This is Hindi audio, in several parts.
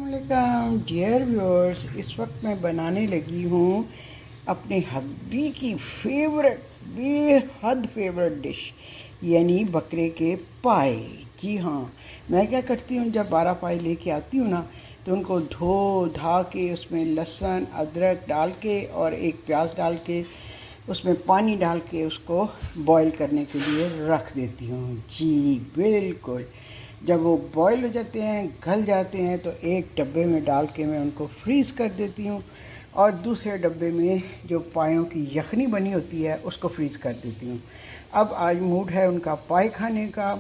अस्सलाम डियर व्यूअर्स, इस वक्त मैं बनाने लगी हूँ अपने हब्बी की फेवरेट बेहद फेवरेट डिश यानी बकरे के पाए। जी हाँ, मैं क्या करती हूँ, जब 12 पाए लेके आती हूँ ना तो उनको धो धा के उसमें लहसुन अदरक डाल के और एक प्याज डाल के उसमें पानी डाल के उसको बॉईल करने के लिए रख देती हूँ। जी बिल्कुल, जब वो बॉईल हो जाते हैं, गल जाते हैं, तो एक डब्बे में डाल के मैं उनको फ्रीज़ कर देती हूँ और दूसरे डब्बे में जो पायों की यखनी बनी होती है उसको फ्रीज़ कर देती हूँ। अब आज मूड है उनका पाए खाने का,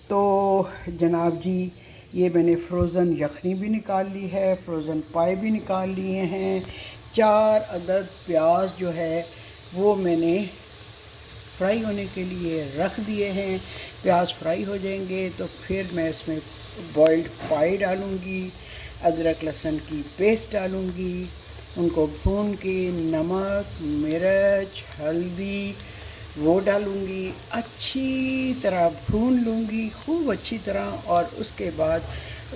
तो जनाब जी ये मैंने फ्रोज़न यखनी भी निकाल ली है, फ्रोज़न पाए भी निकाल लिए हैं। 4 अदद प्याज जो है वो मैंने फ्राई होने के लिए रख दिए हैं। प्याज फ्राई हो जाएंगे तो फिर मैं इसमें बॉइल्ड पाई डालूँगी, अदरक लहसुन की पेस्ट डालूँगी, उनको भून के नमक मिर्च हल्दी वो डालूँगी, अच्छी तरह भून लूँगी खूब अच्छी तरह, और उसके बाद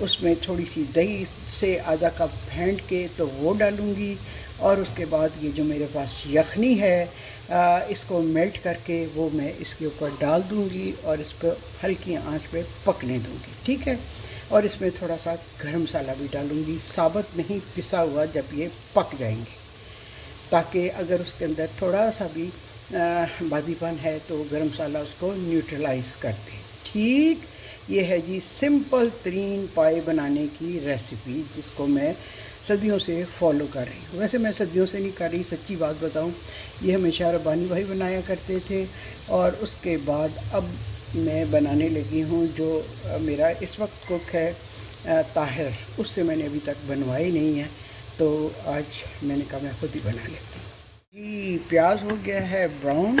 उसमें थोड़ी सी दही से आधा कप फेंट के तो वो डालूँगी, और उसके बाद ये जो मेरे पास यखनी है इसको मेल्ट करके वो मैं इसके ऊपर डाल दूँगी और इस पर हल्की आंच पे पकने दूँगी। ठीक है, और इसमें थोड़ा सा गरम मसाला भी डालूँगी, साबुत नहीं पिसा हुआ, जब ये पक जाएंगे, ताकि अगर उसके अंदर थोड़ा सा भी बादीपन है तो गरम मसाला उसको न्यूट्रलाइज कर दे। ठीक, ये है जी सिंपल तरीन पाए बनाने की रेसिपी, जिसको मैं सदियों से फॉलो कर रही हूँ। वैसे मैं सदियों से नहीं कर रही, सच्ची बात बताऊँ, ये हमेशा रब्बानी भाई बनाया करते थे, और उसके बाद अब मैं बनाने लगी हूँ। जो मेरा इस वक्त कुक है ताहिर, उससे मैंने अभी तक बनवाई नहीं है, तो आज मैंने कहा मैं खुद ही बना लेती हूँ। जी, प्याज हो गया है ब्राउन।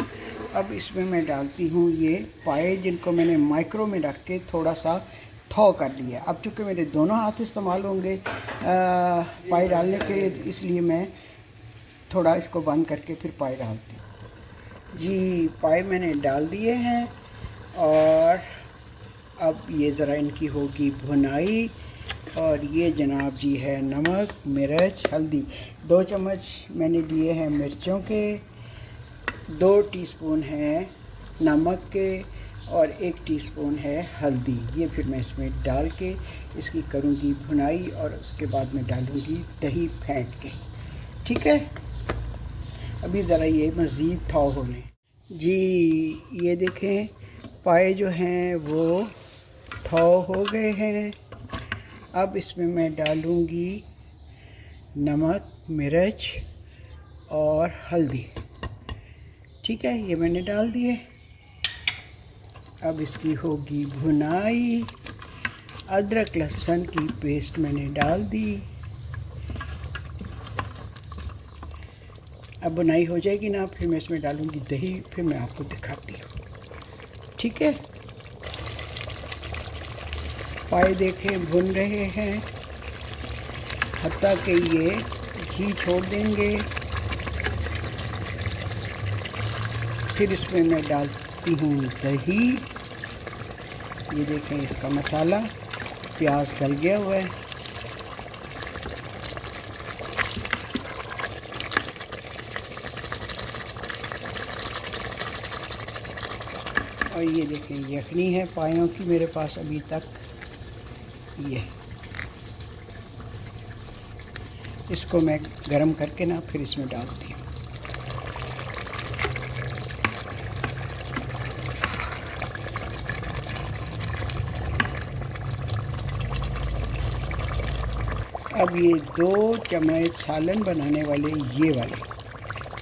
अब इसमें मैं डालती हूँ ये पाए, जिनको मैंने माइक्रो में रख के थोड़ा सा थौ कर लिया। अब चूँकि मेरे दोनों हाथ इस्तेमाल होंगे पाए डालने के लिए, इसलिए मैं थोड़ा इसको बंद करके फिर पाए डालती हूँ। जी, पाए मैंने डाल दिए हैं, और अब ये ज़रा इनकी होगी भुनाई। और ये जनाब जी है नमक मिर्च हल्दी, 2 चम्मच मैंने लिए हैं मिर्चों के, 2 टीस्पून हैं नमक के, और 1 टीस्पून है हल्दी। ये फिर मैं इसमें डाल के इसकी करूँगी भुनाई, और उसके बाद मैं डालूँगी दही फेंट के। ठीक है, अभी ज़रा ये मज़ीद थौ हो लें। जी, ये देखें पाए जो हैं वो थौ हो गए हैं। अब इसमें मैं डालूँगी नमक मिर्च और हल्दी। ठीक है, ये मैंने डाल दिए। अब इसकी होगी भुनाई। अदरक लहसुन की पेस्ट मैंने डाल दी। अब बुनाई हो जाएगी ना, फिर मैं इसमें डालूँगी दही, फिर मैं आपको दिखाती हूँ। ठीक है, पाए देखें भुन रहे हैं, हत्ता कि ये घी छोड़ देंगे। फिर इसमें मैं डालती हूँ दही। ये देखें इसका मसाला, प्याज गल गया हुआ है। और ये देखें यखनी है पायों की मेरे पास अभी तक। ये इसको मैं गरम करके ना फिर इसमें डालती हूँ। अब ये 2 चम्मच सालन बनाने वाले ये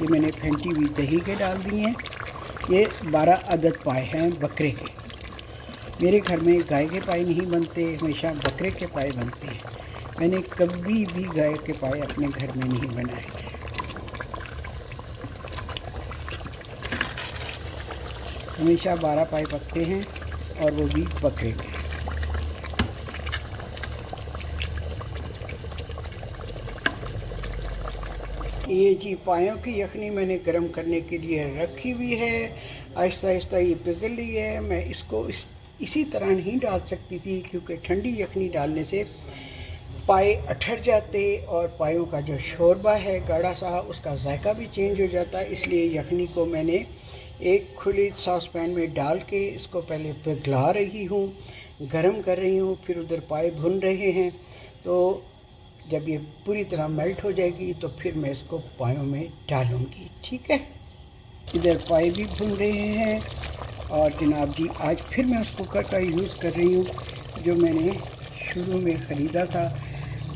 मैंने फेंटी हुई दही के डाल दिए हैं। ये 12 अदद पाए हैं बकरे के। मेरे घर में गाय के पाए नहीं बनते, हमेशा बकरे के पाए बनते हैं। मैंने कभी भी गाय के पाए अपने घर में नहीं बनाए। हमेशा 12 पाए पकते हैं, और वो भी बकरे के। ये जी पायों की यखनी मैंने गर्म करने के लिए रखी हुई है। आहिस्ता आहिस्ता ये पिघल रही है। मैं इसको इसी तरह नहीं डाल सकती थी, क्योंकि ठंडी यखनी डालने से पाए अठर जाते और पायों का जो शोरबा है गाढ़ा सा, उसका जायका भी चेंज हो जाता है। इसलिए यखनी को मैंने एक खुली सॉस पैन में डाल के इसको पहले पिघला रही हूँ, गरम कर रही हूँ, फिर उधर पाए भुन रहे हैं। तो जब ये पूरी तरह मेल्ट हो जाएगी तो फिर मैं इसको पायों में डालूँगी। ठीक है, इधर पाए भी भुन रहे हैं। और जनाब जी, आज फिर मैं उस कुकर का यूज़ कर रही हूँ जो मैंने शुरू में ख़रीदा था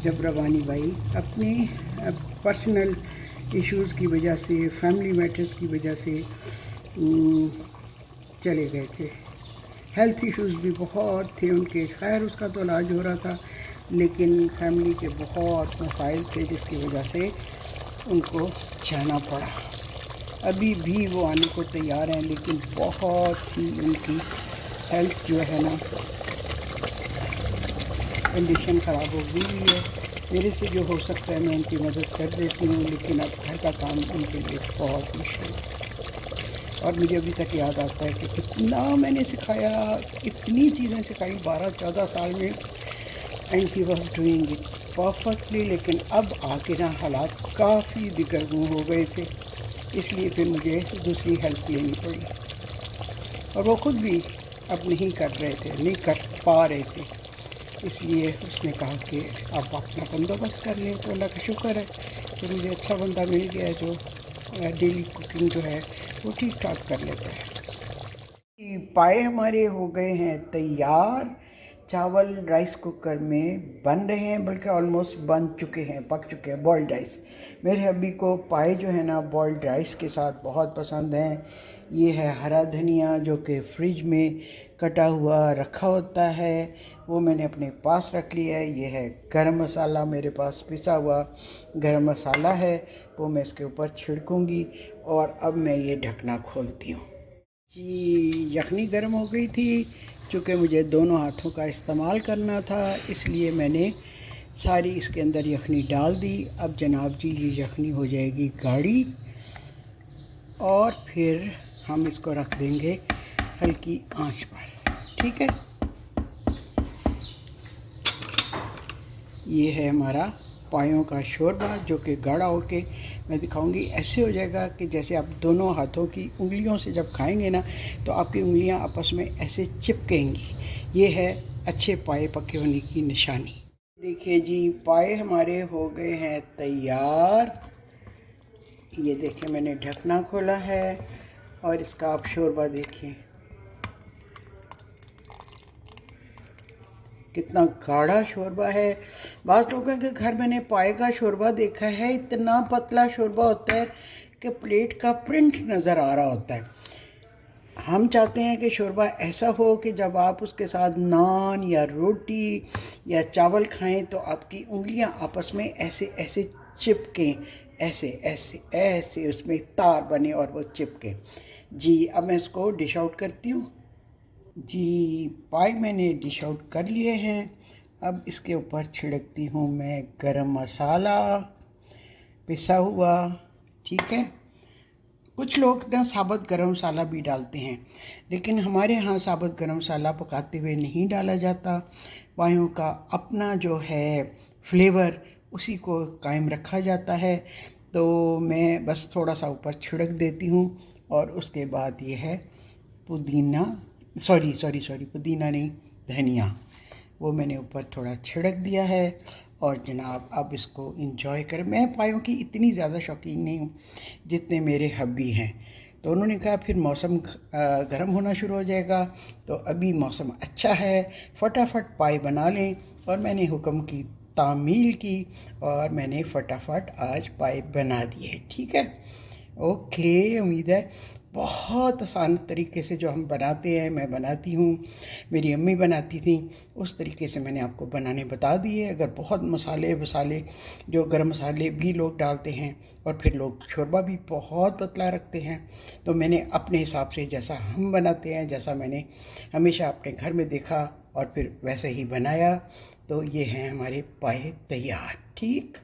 जब रवानी भाई अपनी पर्सनल इश्यूज़ की वजह से, फैमिली मैटर्स की वजह से चले गए थे। हेल्थ इश्यूज़ भी बहुत थे उनके, खैर उसका तो इलाज हो रहा था, लेकिन फैमिली के बहुत मसाइल थे जिसकी वजह से उनको जाना पड़ा। अभी भी वो आने को तैयार हैं, लेकिन बहुत ही उनकी हेल्थ जो है ना, कंडीशन ख़राब हो गई है। मेरे से जो हो सकता है मैं उनकी मदद कर देती हूँ, लेकिन अब घर का काम उनके लिए बहुत मुश्किल है। और मुझे अभी तक याद आता है कि कितना मैंने सिखाया, इतनी चीज़ें सिखाई 12-14 साल में, and he was doing it perfectly. लेकिन अब आके ना हालात काफ़ी दिगरगू हो गए थे, इसलिए फिर मुझे दूसरी हेल्प लेनी पड़ी। और वो ख़ुद भी अब नहीं कर रहे थे, नहीं कर पा रहे थे, इसलिए उसने कहा कि आप अपना बंदोबस्त कर लें। तो अल्लाह का शुक्र है कि मुझे अच्छा बंदा मिल गया है जो डेली कुकिंग जो है वो ठीक ठाक कर लेता है। पाए हमारे हो गए हैं तैयार, चावल राइस कुकर में बन रहे हैं, बल्कि ऑलमोस्ट बन चुके हैं, पक चुके हैं। बॉइल्ड राइस, मेरे हब्बी को पाए जो है ना बॉइल्ड राइस के साथ बहुत पसंद हैं। ये है हरा धनिया जो कि फ्रिज में कटा हुआ रखा होता है, वो मैंने अपने पास रख लिया है। ये है गरम मसाला, मेरे पास पिसा हुआ गरम मसाला है, वो मैं इसके ऊपर छिड़कूँगी। और अब मैं ये ढकना खोलती हूँ जी। यखनी गर्म हो गई थी, चूँकि मुझे दोनों हाथों का इस्तेमाल करना था, इसलिए मैंने सारी इसके अंदर यखनी डाल दी। अब जनाब जी ये यखनी हो जाएगी गाढ़ी, और फिर हम इसको रख देंगे हल्की आंच पर। ठीक है, ये है हमारा पायों का शोरबा जो कि गाढ़ा होके मैं दिखाऊंगी। ऐसे हो जाएगा कि जैसे आप दोनों हाथों की उंगलियों से जब खाएंगे ना, तो आपकी उंगलियां आपस में ऐसे चिपकेंगी। ये है अच्छे पाए पके होने की निशानी। देखिए जी, पाए हमारे हो गए हैं तैयार। ये देखिए मैंने ढकना खोला है, और इसका आप शोरबा देखिए कितना गाढ़ा शोरबा है। बात लोगों के घर मैंने पाए का शोरबा देखा है, इतना पतला शोरबा होता है कि प्लेट का प्रिंट नज़र आ रहा होता है। हम चाहते हैं कि शोरबा ऐसा हो कि जब आप उसके साथ नान या रोटी या चावल खाएं तो आपकी उंगलियां आपस में ऐसे ऐसे चिपकें, ऐसे ऐसे ऐसे उसमें तार बने और वो चिपकें जी। अब मैं इसको डिश आउट करती हूँ जी। पाए मैंने डिश आउट कर लिए हैं। अब इसके ऊपर छिड़कती हूँ मैं गरम मसाला पिसा हुआ। ठीक है, कुछ लोग ना साबुत गरम मसाला भी डालते हैं, लेकिन हमारे यहाँ साबुत गरम मसाला पकाते हुए नहीं डाला जाता। पायों का अपना जो है फ्लेवर, उसी को कायम रखा जाता है। तो मैं बस थोड़ा सा ऊपर छिड़क देती हूँ, और उसके बाद ये है पुदीना, सॉरी पुदीना नहीं, धनिया, वो मैंने ऊपर थोड़ा छिड़क दिया है। और जनाब अब इसको इंजॉय करें। मैं पायों की इतनी ज़्यादा शौकीन नहीं हूँ जितने मेरे हब्बी हैं, तो उन्होंने कहा फिर मौसम गर्म होना शुरू हो जाएगा, तो अभी मौसम अच्छा है, फटाफट पाए बना लें। और मैंने हुक्म की तामील की, और मैंने फटाफट आज पाए बना दिए। ठीक है, ओके। उम्मीद है बहुत आसान तरीके से जो हम बनाते हैं, मैं बनाती हूँ, मेरी अम्मी बनाती थी, उस तरीके से मैंने आपको बनाने बता दिए। अगर बहुत मसाले वसाले, जो गरम मसाले भी लोग डालते हैं, और फिर लोग शोरबा भी बहुत पतला रखते हैं, तो मैंने अपने हिसाब से जैसा हम बनाते हैं, जैसा मैंने हमेशा अपने घर में देखा और फिर वैसे ही बनाया। तो ये हैं हमारे पाए तैयार। ठीक।